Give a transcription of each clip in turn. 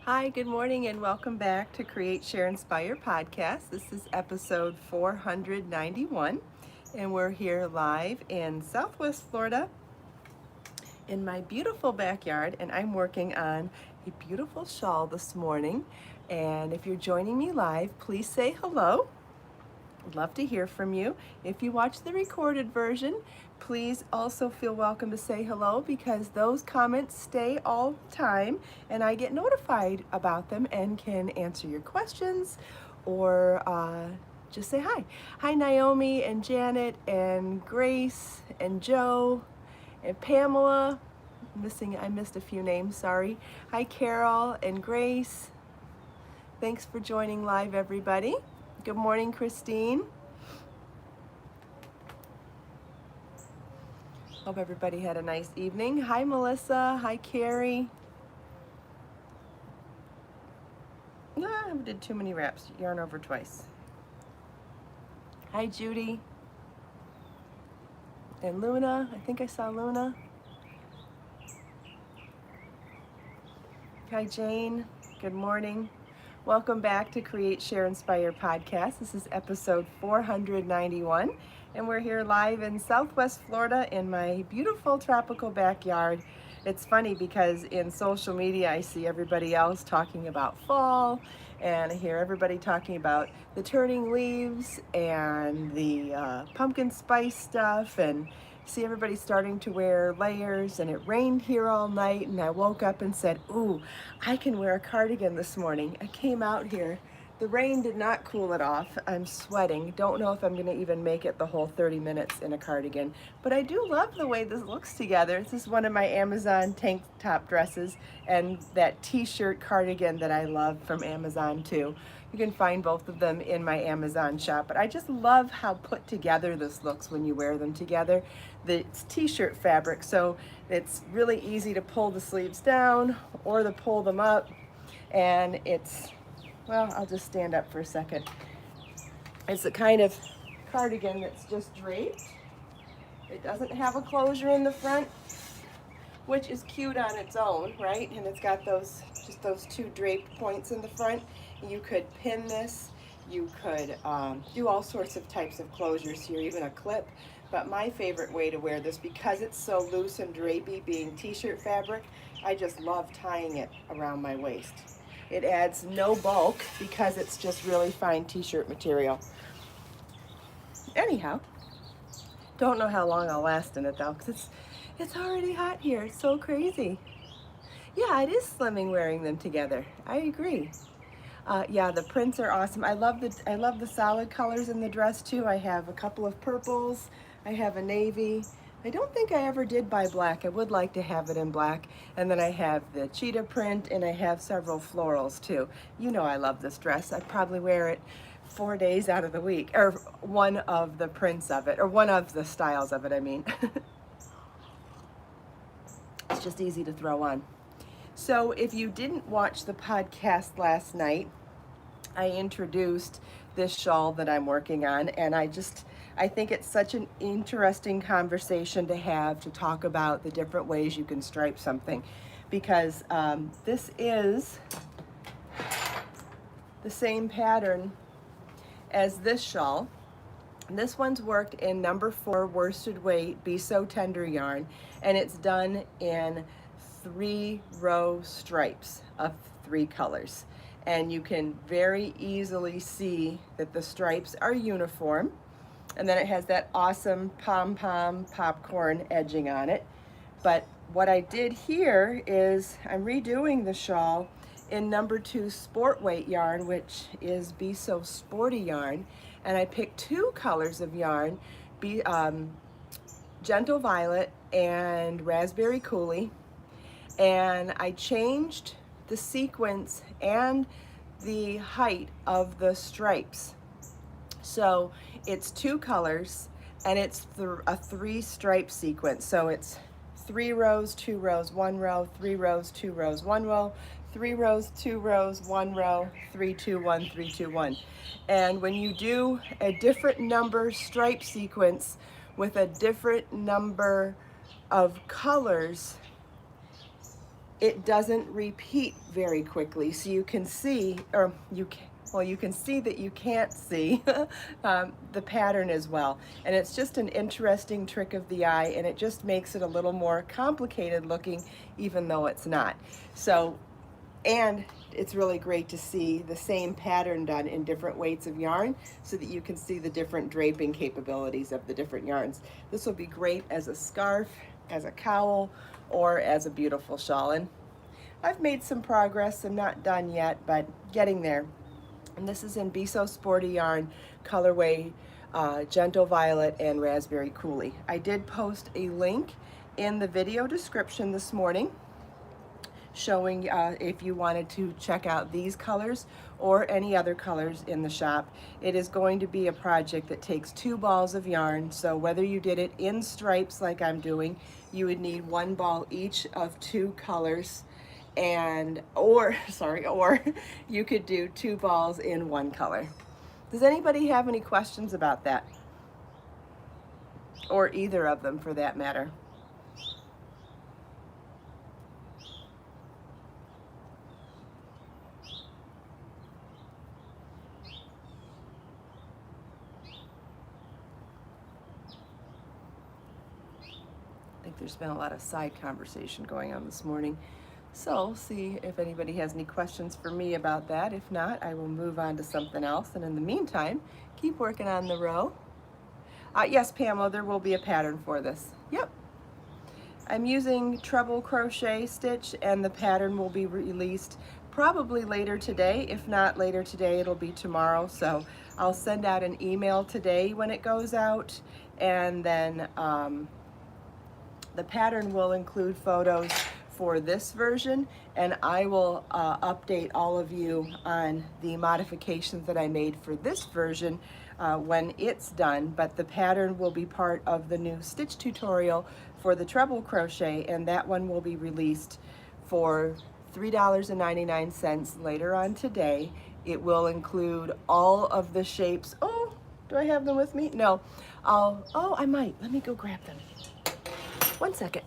Hi, good morning, and welcome back to Create, Share, Inspire podcast. This is episode 491, and we're here live in Southwest Florida in my beautiful backyard, and I'm working on a beautiful shawl this morning. And if you're joining me live, please say hello. I'd love to hear from you. If you watch the recorded version, please also feel welcome to say hello because those comments stay all the time and I get notified about them and can answer your questions or just say hi. Hi, Naomi and Janet and Grace and Joe and Pamela. I missed a few names, sorry. Hi, Carol and Grace. Thanks for joining live, everybody. Good morning, Christine. Hope everybody had a nice evening. Hi, Melissa. Hi, Carrie. I did too many wraps. Yarn over twice. Hi, Judy. And Luna. I think I saw Luna. Hi, Jane. Good morning. Welcome back to Create, Share, Inspire podcast. This is episode 491, and we're here live in Southwest Florida in my beautiful tropical backyard. It's funny because in social media I see everybody else talking about fall, and I hear everybody talking about the turning leaves and the pumpkin spice stuff, and see everybody starting to wear layers. And it rained here all night, and I woke up and said, ooh, I can wear a cardigan this morning. I came out here. The rain did not cool it off. I'm sweating. Don't know if I'm going to even make it the whole 30 minutes in a cardigan. But I do love the way this looks together. This is one of my Amazon tank top dresses and that t-shirt cardigan that I love from Amazon too. You can find both of them in my Amazon shop. But I just love how put together this looks when you wear them together. It's t-shirt fabric, so it's really easy to pull the sleeves down or to pull them up. And it's, well, I'll just stand up for a second. It's a kind of cardigan that's just draped. It doesn't have a closure in the front, which is cute on its own, right? And it's got those two draped points in the front. You could pin this. You could do all sorts of types of closures here, even a clip. But my favorite way to wear this, because it's so loose and drapey, being t-shirt fabric, I just love tying it around my waist. It adds no bulk because it's just really fine t-shirt material. Anyhow, don't know how long I'll last in it though, because it's already hot here. It's so crazy. Yeah, it is slimming wearing them together. I agree. Yeah, the prints are awesome. I love the solid colors in the dress too. I have a couple of purples. I have a navy. I don't think I ever did buy black. I would like to have it in black. And then I have the cheetah print, and I have several florals too. You know I love this dress. I probably wear it 4 days out of the week, or one of the prints of it, or one of the styles of it, I mean. It's just easy to throw on. So if you didn't watch the podcast last night, I introduced this shawl that I'm working on, and I think it's such an interesting conversation to have, to talk about the different ways you can stripe something, because this is the same pattern as this shawl. This one's worked in number 4 worsted weight Be So Tender yarn, and it's done in 3-row stripes of 3 colors. And you can very easily see that the stripes are uniform. And then it has that awesome pom-pom popcorn edging on it. But what I did here is I'm redoing the shawl in number 2 sport weight yarn, which is Be So Sporty yarn. And I picked 2 colors of yarn, Gentle Violet and Raspberry Coulis. And I changed the sequence and the height of the stripes. So it's 2 colors, and it's a 3 stripe sequence. So it's 3 rows, 2 rows, 1 row, 3 rows, 2 rows, 1 row, 3 rows, 2 rows, 1 row, 3, 2, 1, 3, 2, 1. And when you do a different number stripe sequence with a different number of colors, it doesn't repeat very quickly. So you can see, or you can, well, you can see that you can't see the pattern as well. And it's just an interesting trick of the eye, and it just makes it a little more complicated looking, even though it's not. So, and it's really great to see the same pattern done in different weights of yarn so that you can see the different draping capabilities of the different yarns. This will be great as a scarf, as a cowl, or as a beautiful shawl. And I've made some progress. I'm not done yet, but getting there. And this is in Be So Sporty yarn, colorway Gentle Violet and Raspberry Coulis. I did post a link in the video description this morning showing if you wanted to check out these colors or any other colors in the shop. It is going to be a project that takes 2 balls of yarn, so whether you did it in stripes like I'm doing, you would need 1 ball each of 2 colors, and or you could do 2 balls in 1 color. Does anybody have any questions about that? Or either of them for that matter? I think there's been a lot of side conversation going on this morning. So see if anybody has any questions for me about that. If not, I will move on to something else. And in the meantime, keep working on the row. Yes, Pamela, there will be a pattern for this. Yep. I'm using Treble Crochet stitch, and the pattern will be released probably later today. If not later today, it'll be tomorrow. So I'll send out an email today when it goes out, and then the pattern will include photos for this version, and I will update all of you on the modifications that I made for this version when it's done. But the pattern will be part of the new stitch tutorial for the treble crochet, and that one will be released for $3.99 later on today. It will include all of the shapes. Oh, do I have them with me? No. Oh, I might. Let me go grab them. 1 second.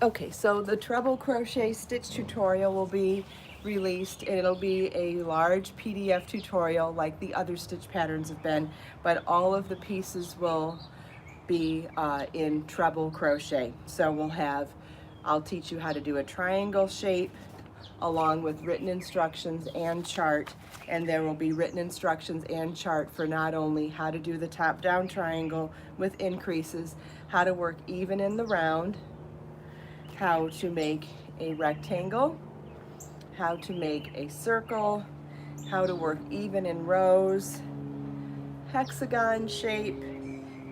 Okay, so the treble crochet stitch tutorial will be released, and it'll be a large PDF tutorial like the other stitch patterns have been, but all of the pieces will be in treble crochet. So I'll teach you how to do a triangle shape along with written instructions and chart, and there will be written instructions and chart for not only how to do the top-down triangle with increases, how to work even in the round, how to make a rectangle, how to make a circle, how to work even in rows, hexagon shape,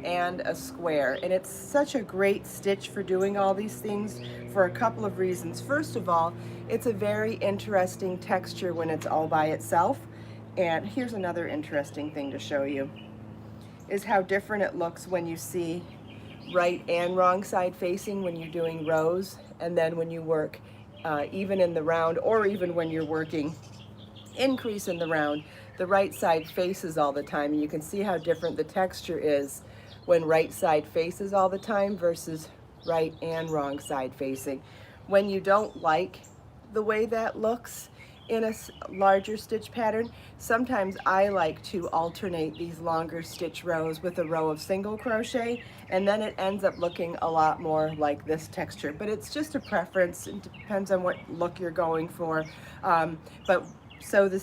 and a square. And it's such a great stitch for doing all these things for a couple of reasons. First of all, it's a very interesting texture when it's all by itself. And here's another interesting thing to show you, is how different it looks when you see right and wrong side facing when you're doing rows, and then when you work even in the round, or even when you're working increase in the round, the right side faces all the time, and you can see how different the texture is when right side faces all the time versus right and wrong side facing. When you don't like the way that looks in a larger stitch pattern, sometimes I like to alternate these longer stitch rows with a row of single crochet, and then it ends up looking a lot more like this texture. But it's just a preference. It depends on what look you're going for. So the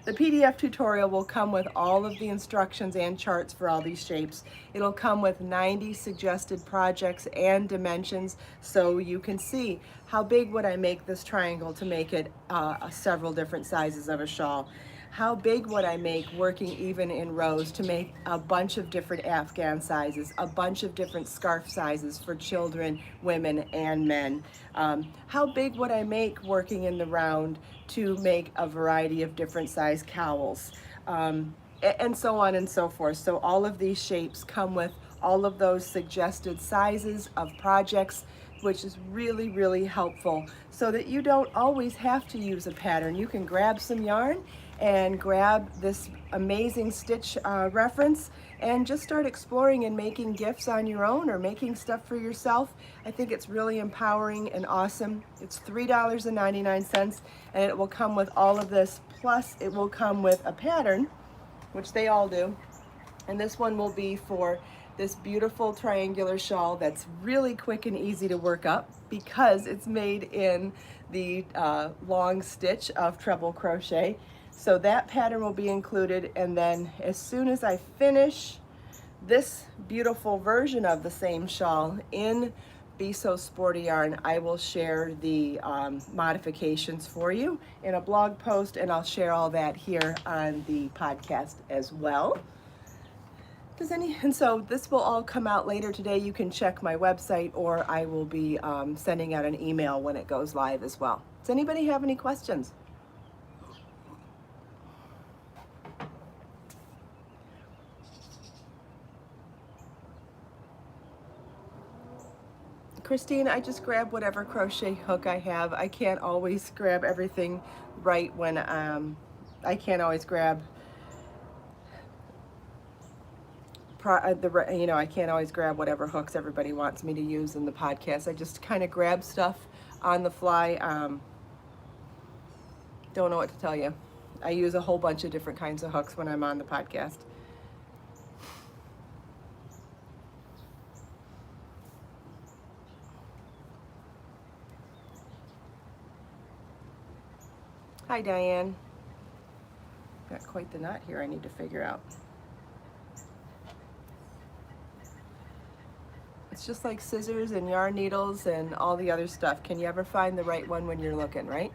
PDF tutorial will come with all of the instructions and charts for all these shapes. It'll come with 90 suggested projects and dimensions, so you can see how big would I make this triangle to make it several different sizes of a shawl. How big would I make working even in rows to make a bunch of different Afghan sizes, a bunch of different scarf sizes for children, women, and men? How big would I make working in the round to make a variety of different size cowls? And so on and so forth. So all of these shapes come with all of those suggested sizes of projects which is really, really helpful so that you don't always have to use a pattern. You can grab some yarn and grab this amazing stitch reference and just start exploring and making gifts on your own or making stuff for yourself. I think it's really empowering and awesome. It's $3.99 and it will come with all of this, plus it will come with a pattern, which they all do. And this one will be for this beautiful triangular shawl that's really quick and easy to work up because it's made in the long stitch of treble crochet. So that pattern will be included, and then as soon as I finish this beautiful version of the same shawl in Be So Sporty yarn, I will share the modifications for you in a blog post, and I'll share all that here on the podcast as well. And so this will all come out later today. You can check my website, or I will be sending out an email when it goes live as well. Does anybody have any questions? Christine, I just grab whatever crochet hook I have. I can't always grab everything right when I can't always grab I can't always grab whatever hooks everybody wants me to use in the podcast. I just kind of grab stuff on the fly. Don't know what to tell you. I use a whole bunch of different kinds of hooks when I'm on the podcast. Hi, Diane. Got quite the knot here I need to figure out. It's just like scissors and yarn needles and all the other stuff. Can you ever find the right one when you're looking, right?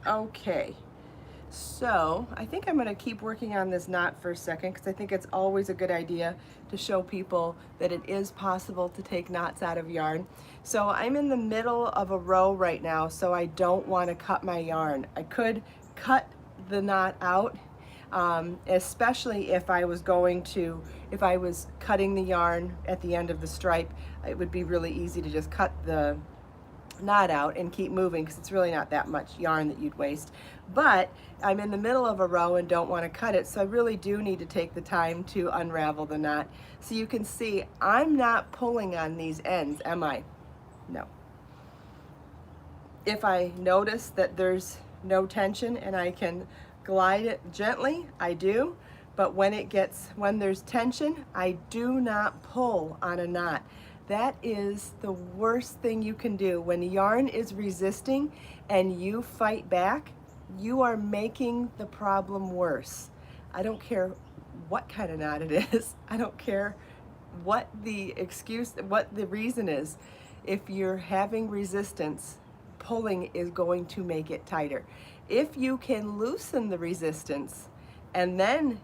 Okay, so I think I'm going to keep working on this knot for a second because I think it's always a good idea to show people that it is possible to take knots out of yarn. So I'm in the middle of a row right now, so I don't want to cut my yarn. I could cut the knot out, especially if I was cutting the yarn at the end of the stripe. It would be really easy to just cut the knot out and keep moving because it's really not that much yarn that you'd waste. But I'm in the middle of a row and don't want to cut it, so I really do need to take the time to unravel the knot. So you can see I'm not pulling on these ends, am I? No. If I notice that there's no tension and I can glide it gently, I do. But when there's tension, I do not pull on a knot. That is the worst thing you can do. When yarn is resisting and you fight back, you are making the problem worse. I don't care what kind of knot it is. I don't care what the reason is. If you're having resistance, pulling is going to make it tighter. If you can loosen the resistance and then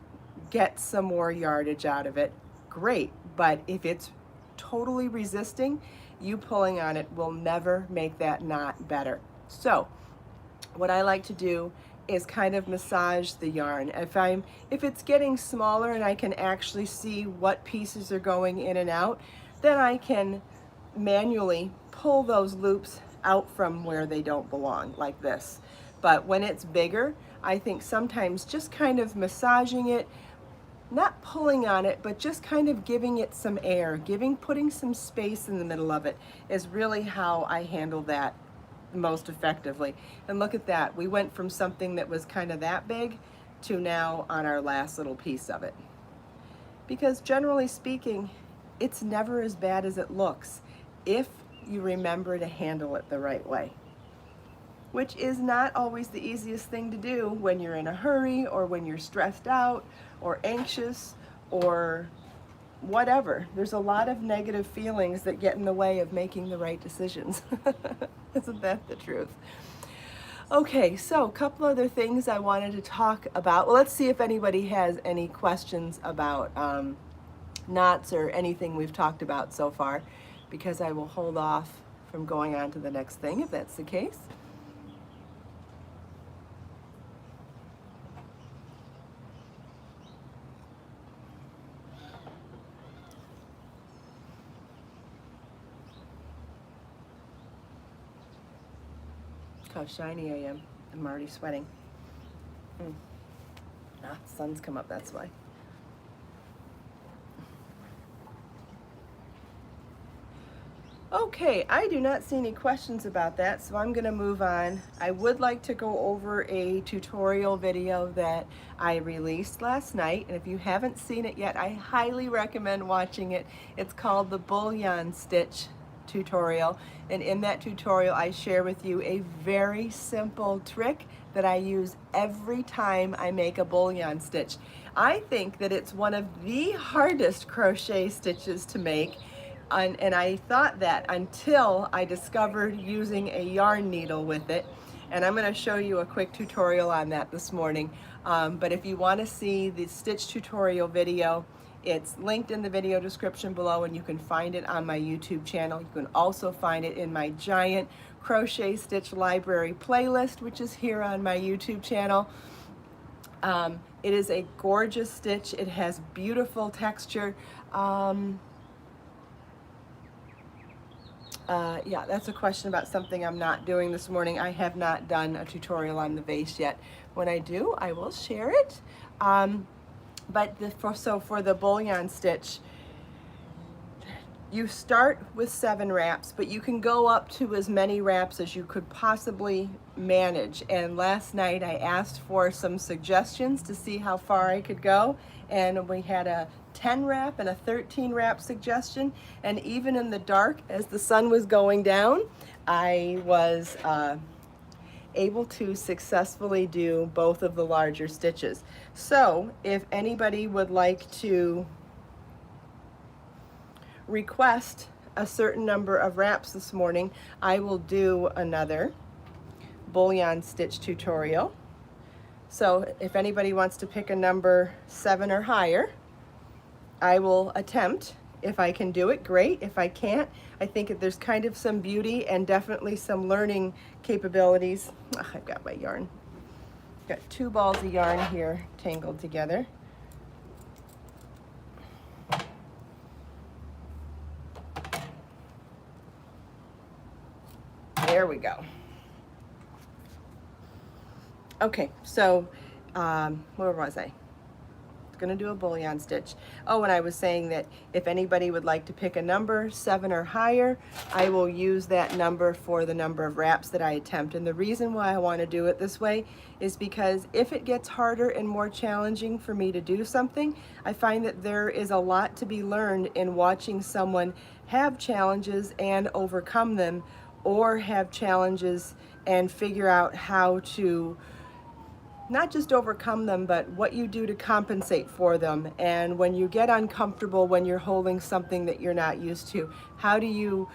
get some more yardage out of it, great. But if it's totally resisting, you pulling on it will never make that knot better. So what I like to do is kind of massage the yarn. If it's getting smaller and I can actually see what pieces are going in and out, then I can manually pull those loops out from where they don't belong, like this. But when it's bigger, I think sometimes just kind of massaging it, not pulling on it, but just kind of giving it some air, putting some space in the middle of it is really how I handle that most effectively. And look at that. We went from something that was kind of that big to now on our last little piece of it. Because generally speaking, it's never as bad as it looks if you remember to handle it the right way, which is not always the easiest thing to do when you're in a hurry or when you're stressed out or anxious or whatever. There's a lot of negative feelings that get in the way of making the right decisions. Isn't that the truth? Okay, so a couple other things I wanted to talk about. Well, let's see if anybody has any questions about knots or anything we've talked about so far, because I will hold off from going on to the next thing if that's the case. how shiny I am. I'm already sweating. Sun's come up, that's why. Okay, I do not see any questions about that, so I'm going to move on. I would like to go over a tutorial video that I released last night, and if you haven't seen it yet, I highly recommend watching it. It's called the Bullion Stitch tutorial, and in that tutorial I share with you a very simple trick that I use every time I make a bullion stitch. I think that it's one of the hardest crochet stitches to make, and I thought that until I discovered using a yarn needle with it, and I'm going to show you a quick tutorial on that this morning. But if you want to see the stitch tutorial video, it's linked in the video description below, and you can find it on my YouTube channel. You can also find it in my giant crochet stitch library playlist, which is here on my YouTube channel. It is a gorgeous stitch. It has beautiful texture. Yeah, that's a question about something I'm not doing this morning. I have not done a tutorial on the vase yet. When I do, I will share it. So for the bullion stitch, you start with 7 wraps, but you can go up to as many wraps as you could possibly manage. And last night I asked for some suggestions to see how far I could go, and we had a 10 wrap and a 13 wrap suggestion. And even in the dark, as the sun was going down, I was able to successfully do both of the larger stitches. So if anybody would like to request a certain number of wraps this morning, I will do another bullion stitch tutorial. So if anybody wants to pick a number 7 or higher, I will attempt. If I can do it, great. If I can't, I think that there's kind of some beauty and definitely some learning capabilities. I've got my yarn. Got 2 balls of yarn here tangled together. There we go. Okay, so where was I? Going to do a bullion stitch. Oh, and I was saying that if anybody would like to pick a number 7 or higher, I will use that number for the number of wraps that I attempt. And the reason why I want to do it this way is because if it gets harder and more challenging for me to do something, I find that there is a lot to be learned in watching someone have challenges and overcome them, or have challenges and figure out how to not just overcome them, but what you do to compensate for them. And when you get uncomfortable, when you're holding something that you're not used to, how do you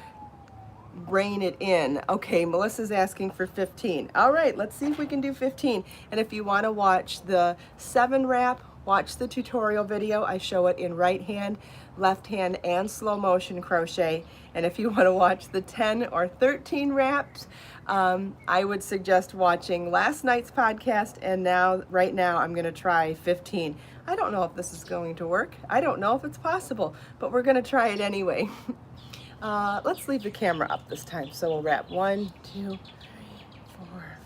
rein it in? Okay, Melissa's asking for 15. All right, let's see if we can do 15. And if you want to watch the 7 wrap, watch the tutorial video. I show it in right hand, left hand, and slow motion crochet. And if you want to watch the 10 or 13 wraps, I would suggest watching last night's podcast, and right now I'm going to try 15. I don't know if this is going to work. I don't know if it's possible, but we're going to try it anyway. Let's leave the camera up this time. So we'll wrap 1, 2, 3, 4,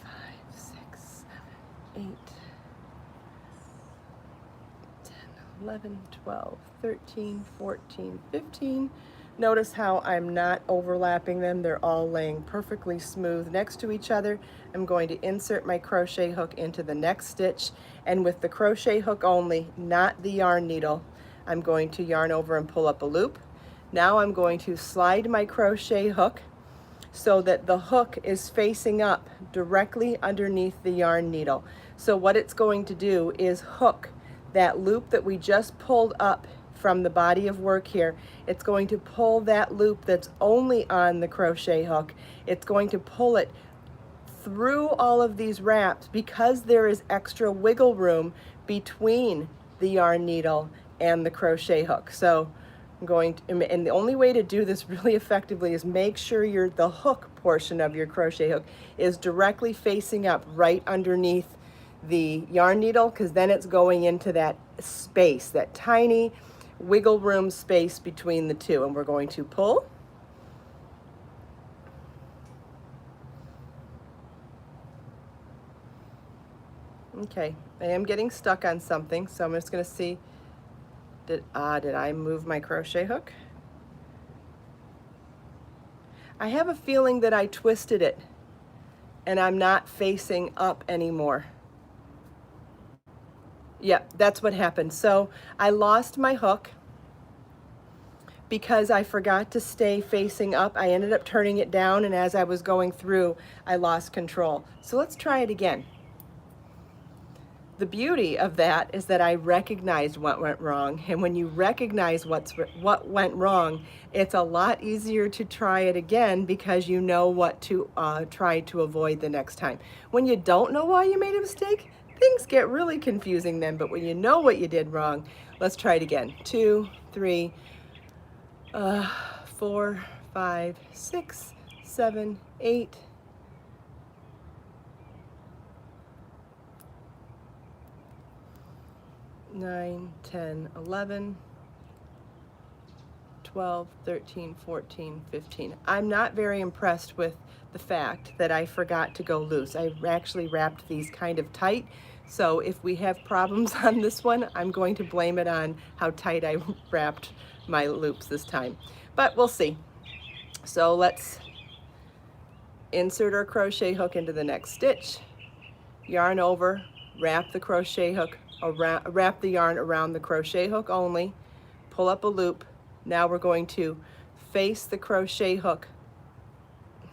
5, 6, 7, 8, 10, 11, 12, 13, 14, 15. Notice how I'm not overlapping them. They're all laying perfectly smooth next to each other. I'm going to insert my crochet hook into the next stitch, and with the crochet hook only, not the yarn needle, I'm going to yarn over and pull up a loop. Now I'm going to slide my crochet hook so that the hook is facing up directly underneath the yarn needle. So what it's going to do is hook that loop that we just pulled up from the body of work here. It's going to pull that loop that's only on the crochet hook. It's going to pull it through all of these wraps because there is extra wiggle room between the yarn needle and the crochet hook. So I'm going to, and the only way to do this really effectively is make sure the hook portion of your crochet hook is directly facing up right underneath the yarn needle, because then it's going into that space, that tiny wiggle room space between the two. And we're going to pull Okay, I am getting stuck on something, so I'm just going to see, did I move my crochet hook? I have a feeling that I twisted it and I'm not facing up anymore. Yep, that's what happened. So I lost my hook because I forgot to stay facing up. I ended up turning it down, and as I was going through, I lost control. So let's try it again. The beauty of that is that I recognized what went wrong, and when you recognize what went wrong, it's a lot easier to try it again because you know what to try to avoid the next time. When you don't know why you made a mistake, things get really confusing then, but when you know what you did wrong, let's try it again. 2, 3, 4, 5, 6, 7, 8, 9, 10, 11, 12, 13, 14, 15. I'm not very impressed with the fact that I forgot to go loose. I actually wrapped these kind of tight. So if we have problems on this one, I'm going to blame it on how tight I wrapped my loops this time. But we'll see. So let's insert our crochet hook into the next stitch, yarn over, wrap the crochet hook, wrap the yarn around the crochet hook only, pull up a loop. Now we're going to face the crochet hook.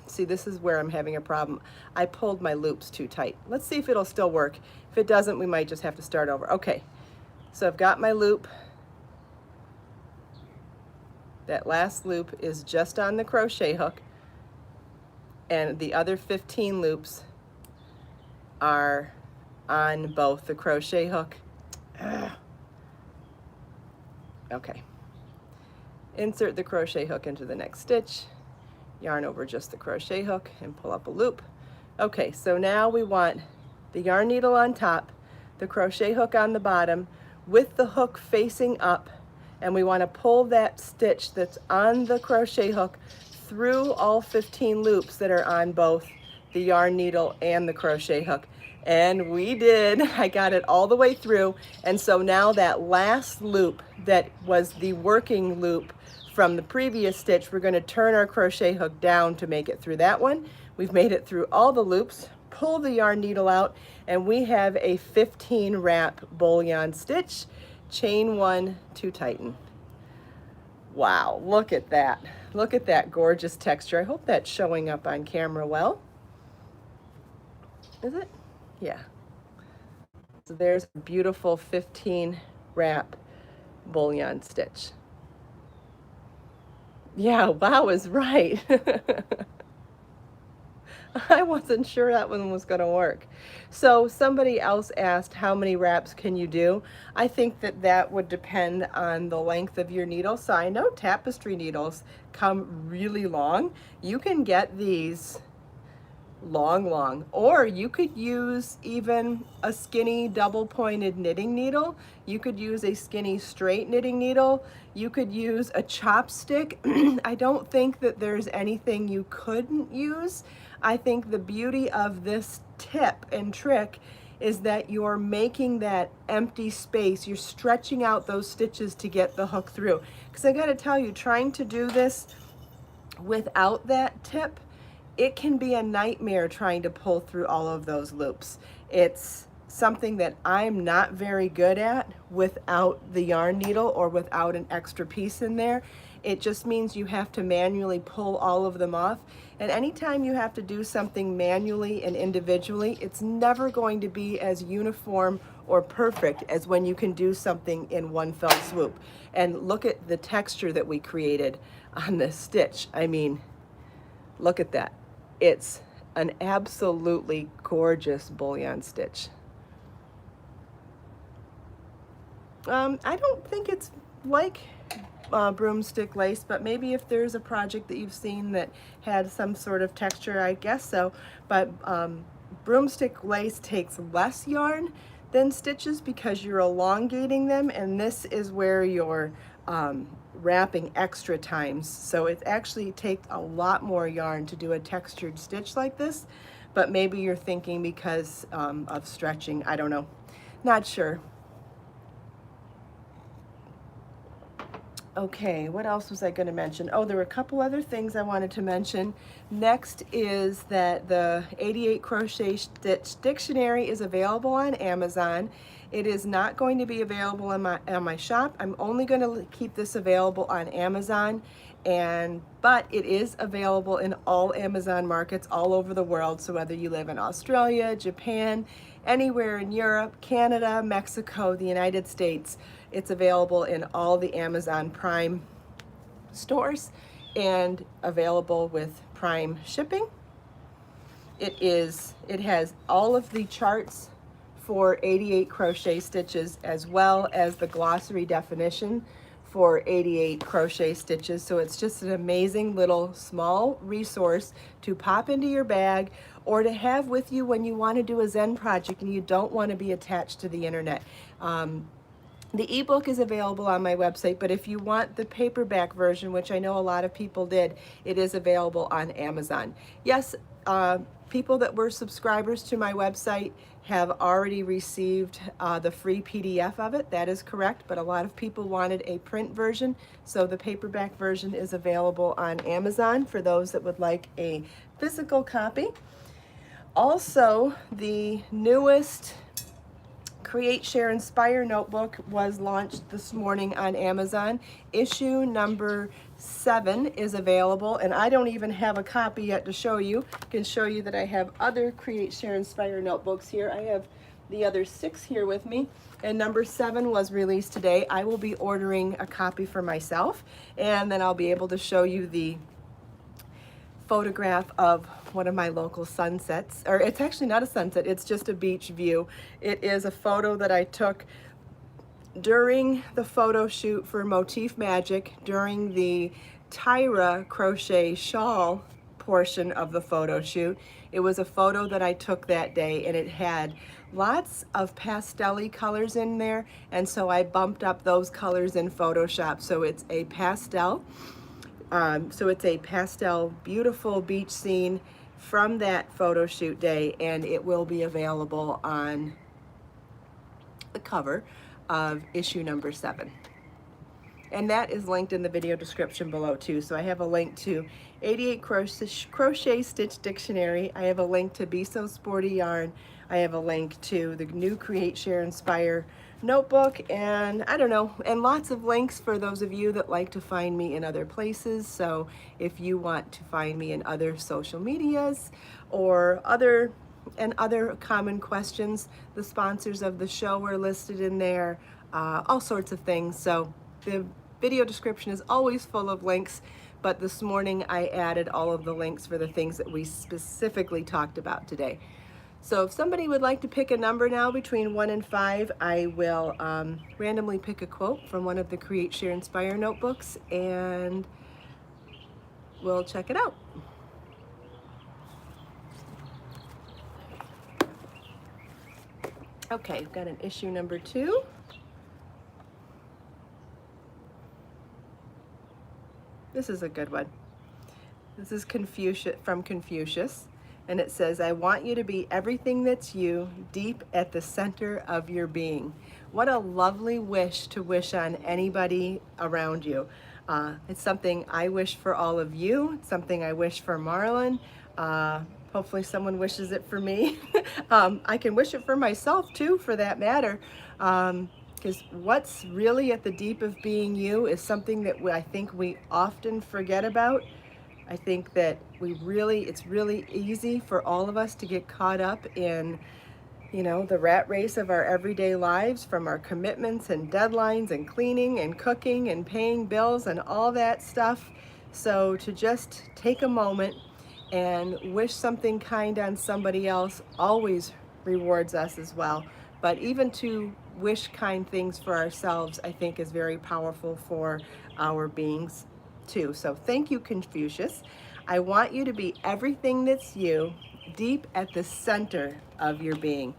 See, this is where I'm having a problem. I pulled my loops too tight. Let's see if it'll still work. If it doesn't, we might just have to start over. Okay, so I've got my loop. That last loop is just on the crochet hook, and the other 15 loops are on both the crochet hook. Okay. Insert the crochet hook into the next stitch, yarn over just the crochet hook and pull up a loop. Okay, so now we want the yarn needle on top, the crochet hook on the bottom with the hook facing up, and we want to pull that stitch that's on the crochet hook through all 15 loops that are on both the yarn needle and the crochet hook. And we did. I got it all the way through. And so now that last loop that was the working loop from the previous stitch, we're going to turn our crochet hook down to make it through that one. We've made it through all the loops, pull the yarn needle out, and we have a 15 wrap bullion stitch, chain 1 to tighten. Wow, look at that. Look at that gorgeous texture. I hope that's showing up on camera well. Is it? Yeah. So there's a beautiful 15 wrap bullion stitch. Yeah, wow is right. I wasn't sure that one was going to work. So somebody else asked, how many wraps can you do? I think that that would depend on the length of your needle. So I know tapestry needles come really long. You can get these long, or you could use even a skinny double pointed knitting needle. You could use a skinny straight knitting needle. You could use a chopstick. I don't think that there's anything you couldn't use. I think the beauty of this tip and trick is that you're making that empty space. You're stretching out those stitches to get the hook through. Because I gotta tell you, trying to do this without that tip, it can be a nightmare trying to pull through all of those loops. It's something that I'm not very good at without the yarn needle or without an extra piece in there. It just means you have to manually pull all of them off. And anytime you have to do something manually and individually, it's never going to be as uniform or perfect as when you can do something in one fell swoop. And look at the texture that we created on this stitch. I mean, look at that. It's an absolutely gorgeous bullion stitch. I don't think it's like broomstick lace, but maybe if there's a project that you've seen that had some sort of texture, I guess so. But broomstick lace takes less yarn than stitches because you're elongating them, and this is where you're wrapping extra times. So it actually takes a lot more yarn to do a textured stitch like this. but maybe you're thinking because of stretching. I don't know. Not sure. Okay, what else was I going to mention? Oh, there were a couple other things I wanted to mention. Next is that the 88 Crochet Stitch Dictionary is available on Amazon. It is not going to be available on my shop. I'm only going to keep this available on Amazon, but it is available in all Amazon markets all over the world. So whether you live in Australia, Japan, anywhere in Europe, Canada, Mexico, the United States, it's available in all the Amazon Prime stores and available with Prime shipping. It has all of the charts for 88 crochet stitches, as well as the glossary definition for 88 crochet stitches. So it's just an amazing little small resource to pop into your bag or to have with you when you want to do a Zen project and you don't want to be attached to the internet. The ebook is available on my website, but if you want the paperback version, which I know a lot of people did, it is available on Amazon. Yes, people that were subscribers to my website have already received the free PDF of it. That is correct, but a lot of people wanted a print version, so the paperback version is available on Amazon for those that would like a physical copy. Also, the newest Create, Share, Inspire notebook was launched this morning on Amazon. Issue number 7 is available, and I don't even have a copy yet to show you. I can show you that I have other Create, Share, Inspire notebooks here. I have the other 6 here with me, and number 7 was released today. I will be ordering a copy for myself, and then I'll be able to show you the photograph of one of my local sunsets, or it's actually not a sunset, it's just a beach view. It is a photo that I took during the photo shoot for Motif Magic during the Treble Crochet Shawl portion of the photo shoot. It was a photo that I took that day, and it had lots of pastel-y colors in there, and so I bumped up those colors in Photoshop. So it's a pastel. Beautiful beach scene from that photo shoot day, and it will be available on the cover of issue number 7. And that is linked in the video description below too. So I have a link to 88 Crochet Stitch Dictionary. I have a link to Be So Sporty Yarn. I have a link to the new Create, Share, Inspire notebook, and I don't know, and lots of links for those of you that like to find me in other places. So if you want to find me in other social medias or other common questions, the sponsors of the show are listed in there, all sorts of things. So the video description is always full of links, but this morning I added all of the links for the things that we specifically talked about today. So if somebody would like to pick a number now between 1 and 5, I will randomly pick a quote from one of the Create, Share, Inspire notebooks, and we'll check it out. Okay, I've got an issue number 2. This is a good one. This is from Confucius. And it says, I want you to be everything that's you, deep at the center of your being. What a lovely wish to wish on anybody around you. It's something I wish for all of you. It's something I wish for Marlon. Hopefully someone wishes it for me. I can wish it for myself too, for that matter. Because what's really at the deep of being you is something that I think we often forget about. I think that it's really easy for all of us to get caught up in, the rat race of our everyday lives, from our commitments and deadlines and cleaning and cooking and paying bills and all that stuff. So to just take a moment and wish something kind on somebody else always rewards us as well. But even to wish kind things for ourselves, I think, is very powerful for our beings too. So thank you, Confucius. I want you to be everything that's you, deep at the center of your being.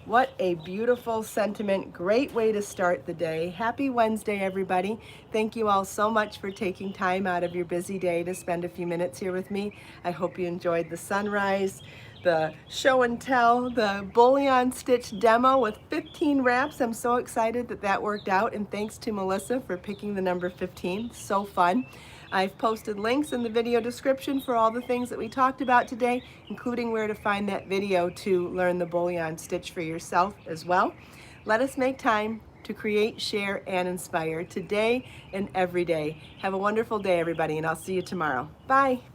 What a beautiful sentiment. Great way to start the day. Happy Wednesday, everybody. Thank you all so much for taking time out of your busy day to spend a few minutes here with me. I hope you enjoyed the sunrise, the show and tell, the Bullion Stitch demo with 15 wraps. I'm so excited that that worked out, and thanks to Melissa for picking the number 15. So fun. I've posted links in the video description for all the things that we talked about today, including where to find that video to learn the Bullion Stitch for yourself as well. Let us make time to create, share, and inspire today and every day. Have a wonderful day, everybody, and I'll see you tomorrow. Bye.